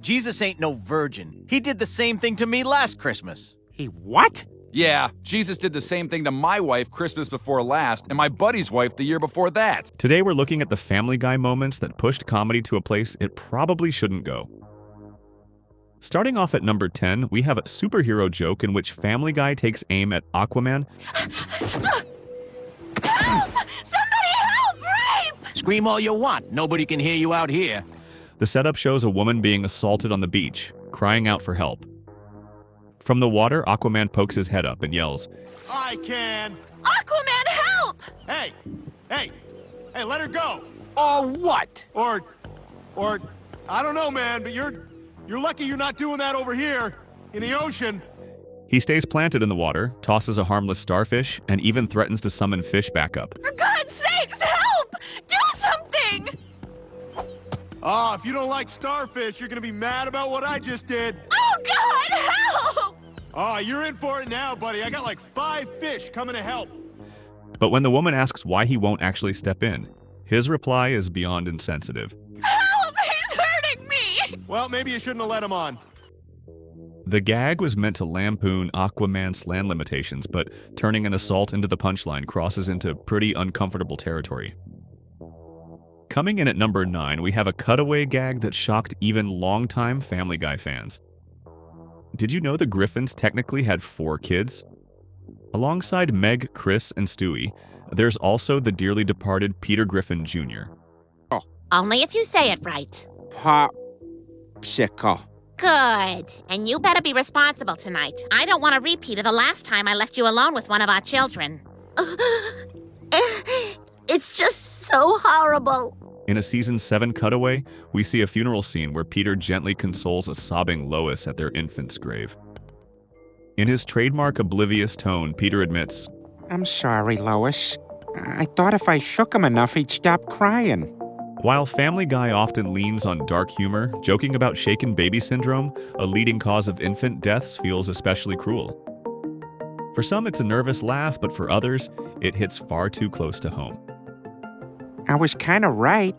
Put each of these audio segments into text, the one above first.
Jesus ain't no virgin. He did the same thing to me last Christmas. He what? Yeah, Jesus did the same thing to my wife Christmas before last, and my buddy's wife the year before that. Today we're looking at the Family Guy moments that pushed comedy to a place it probably shouldn't go. Starting off at number 10, we have a superhero joke in which Family Guy takes aim at Aquaman. Help! Somebody help! Rape! Scream all you want. Nobody can hear you out here. The setup shows a woman being assaulted on the beach, crying out for help. From the water, Aquaman pokes his head up and yells, I can. Aquaman, help! Hey, let her go. Or what? Or, I don't know, man, but you're lucky you're not doing that over here in the ocean. He stays planted in the water, tosses a harmless starfish, and even threatens to summon fish back up. For God's sakes, help! Do something! Ah, if you don't like starfish, you're gonna be mad about what I just did. Oh, God, help! Ah, you're in for it now, buddy. I got like 5 fish coming to help. But when the woman asks why he won't actually step in, his reply is beyond insensitive. Help! He's hurting me! Well, maybe you shouldn't have let him on. The gag was meant to lampoon Aquaman's land limitations, but turning an assault into the punchline crosses into pretty uncomfortable territory. Coming in at number 9, we have a cutaway gag that shocked even longtime Family Guy fans. Did you know the Griffins technically had 4 kids? Alongside Meg, Chris, and Stewie, there's also the dearly departed Peter Griffin Jr. Only if you say it right. Popsicle. Good. And you better be responsible tonight. I don't want a repeat of the last time I left you alone with one of our children. It's just so horrible. In a season 7 cutaway, we see a funeral scene where Peter gently consoles a sobbing Lois at their infant's grave. In his trademark oblivious tone, Peter admits, I'm sorry, Lois. I thought if I shook him enough, he'd stop crying. While Family Guy often leans on dark humor, joking about shaken baby syndrome, a leading cause of infant deaths, feels especially cruel. For some, it's a nervous laugh, but for others, it hits far too close to home. I was kind of right.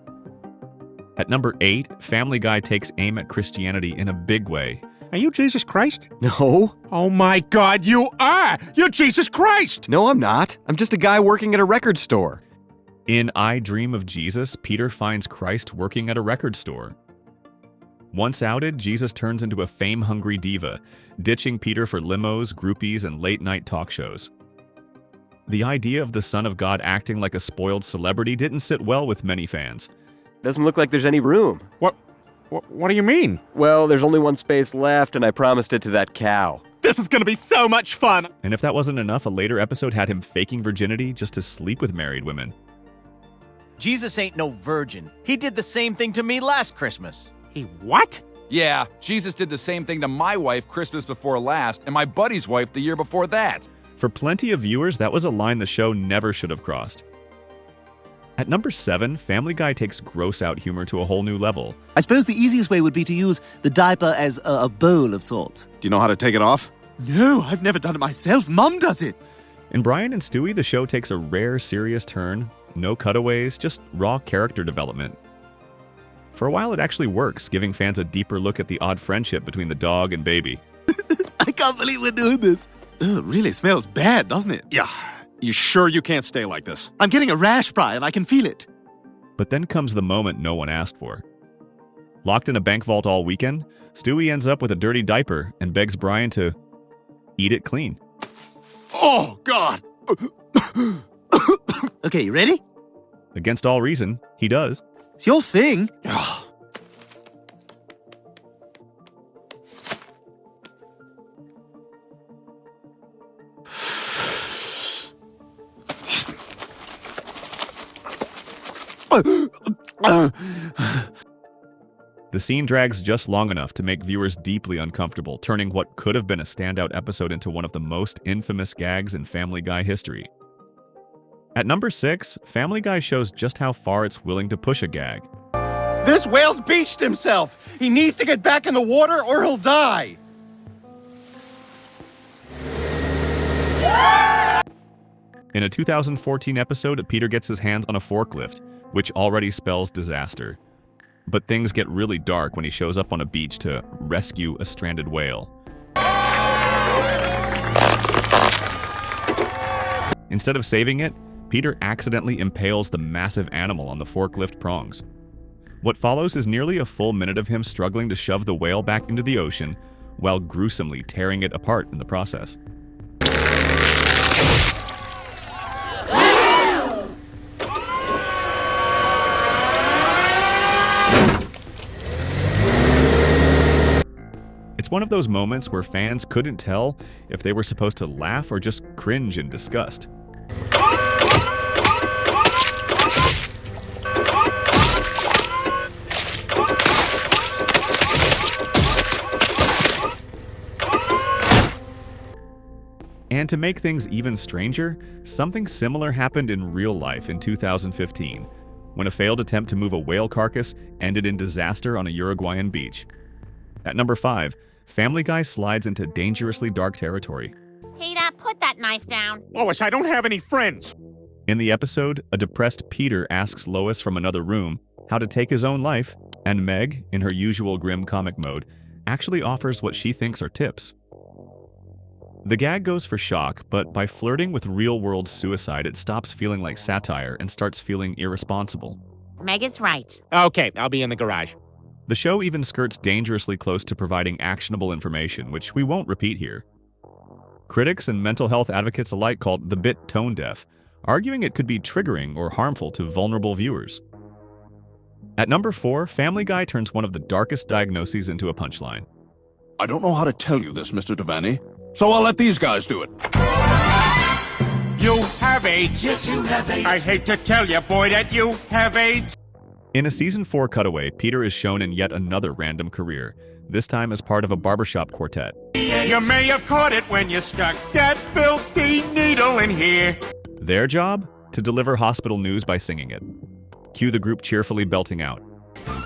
At number 8, Family Guy takes aim at Christianity in a big way. Are you Jesus Christ? No. Oh my God, you are! You're Jesus Christ! No, I'm not. I'm just a guy working at a record store. In I Dream of Jesus, Peter finds Christ working at a record store. Once outed, Jesus turns into a fame-hungry diva, ditching Peter for limos, groupies, and late-night talk shows. The idea of the Son of God acting like a spoiled celebrity didn't sit well with many fans. Doesn't look like there's any room. What do you mean? Well, there's only one space left, and I promised it to that cow. This is gonna be so much fun! And if that wasn't enough, a later episode had him faking virginity just to sleep with married women. Jesus ain't no virgin. He did the same thing to me last Christmas. He what? Yeah, Jesus did the same thing to my wife Christmas before last, and my buddy's wife the year before that. For plenty of viewers, that was a line the show never should have crossed. At number 7, Family Guy takes gross-out humor to a whole new level. I suppose the easiest way would be to use the diaper as a bowl of sorts. Do you know how to take it off? No, I've never done it myself. Mum does it. In Brian and Stewie, the show takes a rare, serious turn. No cutaways, just raw character development. For a while, it actually works, giving fans a deeper look at the odd friendship between the dog and baby. I can't believe we're doing this. Ugh, it really smells bad, doesn't it? Yeah. You sure you can't stay like this? I'm getting a rash, Brian. I can feel it. But then comes the moment no one asked for. Locked in a bank vault all weekend, Stewie ends up with a dirty diaper and begs Brian to eat it clean. Oh, God! Okay, you ready? Against all reason, he does. It's your thing. The scene drags just long enough to make viewers deeply uncomfortable, turning what could have been a standout episode into one of the most infamous gags in Family Guy history. At number 6, Family Guy shows just how far it's willing to push a gag. This whale's beached himself! He needs to get back in the water or he'll die! In a 2014 episode, Peter gets his hands on a forklift, which already spells disaster. But things get really dark when he shows up on a beach to rescue a stranded whale. Instead of saving it, Peter accidentally impales the massive animal on the forklift prongs. What follows is nearly a full minute of him struggling to shove the whale back into the ocean while gruesomely tearing it apart in the process. It's one of those moments where fans couldn't tell if they were supposed to laugh or just cringe in disgust. And to make things even stranger, something similar happened in real life in 2015, when a failed attempt to move a whale carcass ended in disaster on a Uruguayan beach. At number 5, Family Guy slides into dangerously dark territory. Peter, put that knife down. Lois, I don't have any friends. In the episode, a depressed Peter asks Lois from another room how to take his own life, and Meg, in her usual grim comic mode, actually offers what she thinks are tips. The gag goes for shock, but by flirting with real-world suicide, it stops feeling like satire and starts feeling irresponsible. Meg is right. Okay, I'll be in the garage. The show even skirts dangerously close to providing actionable information, which we won't repeat here. Critics and mental health advocates alike called the bit tone-deaf, arguing it could be triggering or harmful to vulnerable viewers. At number 4, Family Guy turns one of the darkest diagnoses into a punchline. I don't know how to tell you this, Mr. Devaney, so I'll let these guys do it. You have AIDS. Yes, you have AIDS. I hate to tell you, boy, that you have AIDS. In a Season 4 cutaway, Peter is shown in yet another random career, this time as part of a barbershop quartet. You may have caught it when you stuck that filthy needle in here. Their job? To deliver hospital news by singing it. Cue the group cheerfully belting out.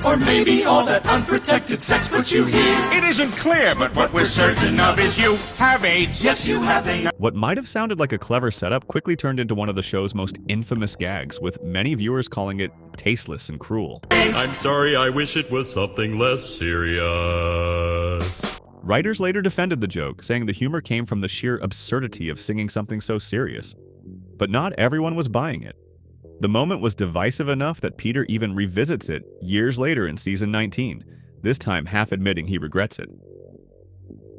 Or maybe all that unprotected sex put you here. It isn't clear, but what we're certain of is you have AIDS. Yes, you have AIDS. What might have sounded like a clever setup quickly turned into one of the show's most infamous gags, with many viewers calling it tasteless and cruel. I'm sorry, I wish it was something less serious. Writers later defended the joke, saying the humor came from the sheer absurdity of singing something so serious. But not everyone was buying it. The moment was divisive enough that Peter even revisits it years later in Season 19, this time half admitting he regrets it.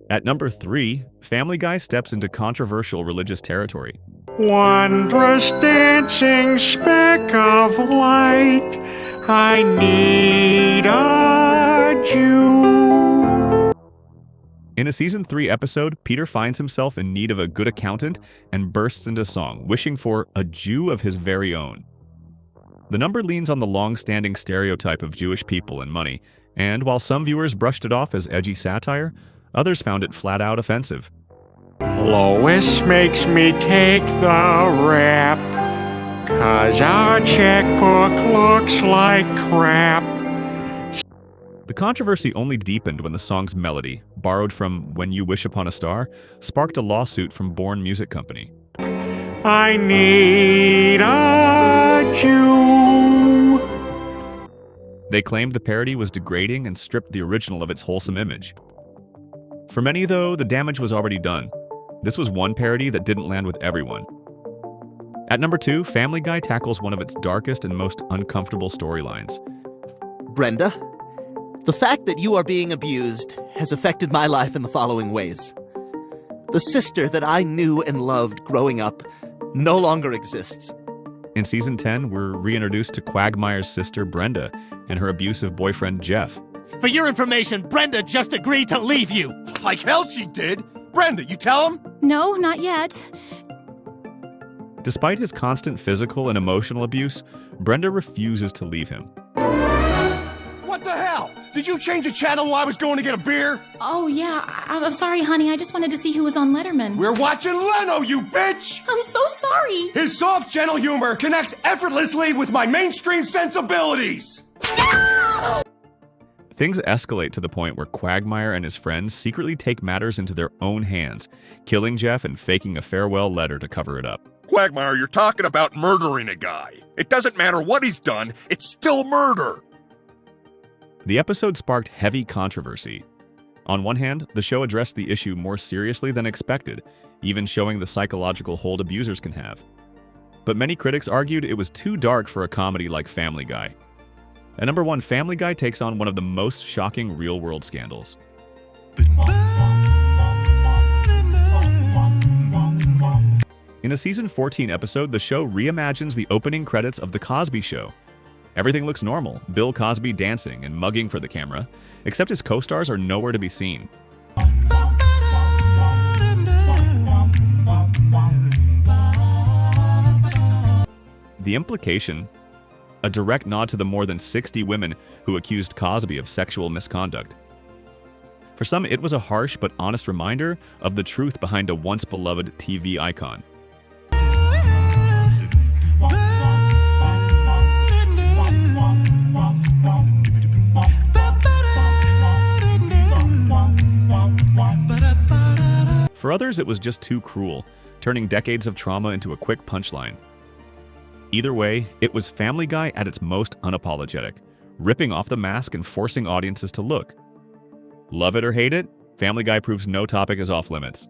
At number 3, Family Guy steps into controversial religious territory. Wondrous dancing speck of light, I need a Jew. In a Season 3 episode, Peter finds himself in need of a good accountant and bursts into song, wishing for a Jew of his very own. The number leans on the long-standing stereotype of Jewish people and money, and while some viewers brushed it off as edgy satire, others found it flat-out offensive. Lois makes me take the rap, 'cause our checkbook looks like crap. The controversy only deepened when the song's melody, borrowed from When You Wish Upon a Star, sparked a lawsuit from Bourne Music Company. I need a Jew. They claimed the parody was degrading and stripped the original of its wholesome image. For many, though, the damage was already done. This was one parody that didn't land with everyone. At number 2, Family Guy tackles one of its darkest and most uncomfortable storylines. Brenda, the fact that you are being abused has affected my life in the following ways. The sister that I knew and loved growing up no longer exists. In Season 10, we're reintroduced to Quagmire's sister, Brenda, and her abusive boyfriend, Jeff. For your information, Brenda just agreed to leave you. Like hell she did. Brenda, you tell him? No, not yet. Despite his constant physical and emotional abuse, Brenda refuses to leave him. What the hell? Did you change the channel while I was going to get a beer? Oh, yeah. I'm sorry, honey. I just wanted to see who was on Letterman. We're watching Leno, you bitch! I'm so sorry. His soft, gentle humor connects effortlessly with my mainstream sensibilities. Things escalate to the point where Quagmire and his friends secretly take matters into their own hands, killing Jeff and faking a farewell letter to cover it up. Quagmire, you're talking about murdering a guy. It doesn't matter what he's done, it's still murder. The episode sparked heavy controversy. On one hand, the show addressed the issue more seriously than expected, even showing the psychological hold abusers can have. But many critics argued it was too dark for a comedy like Family Guy. At number 1, Family Guy takes on one of the most shocking real-world scandals. In a season 14 episode, the show reimagines the opening credits of The Cosby Show. Everything looks normal, Bill Cosby dancing and mugging for the camera, except his co-stars are nowhere to be seen. The implication? A direct nod to the more than 60 women who accused Cosby of sexual misconduct. For some, it was a harsh but honest reminder of the truth behind a once-beloved TV icon. For others, it was just too cruel, turning decades of trauma into a quick punchline. Either way, it was Family Guy at its most unapologetic, ripping off the mask and forcing audiences to look. Love it or hate it, Family Guy proves no topic is off limits.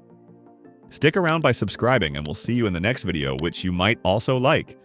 Stick around by subscribing and we'll see you in the next video, which you might also like.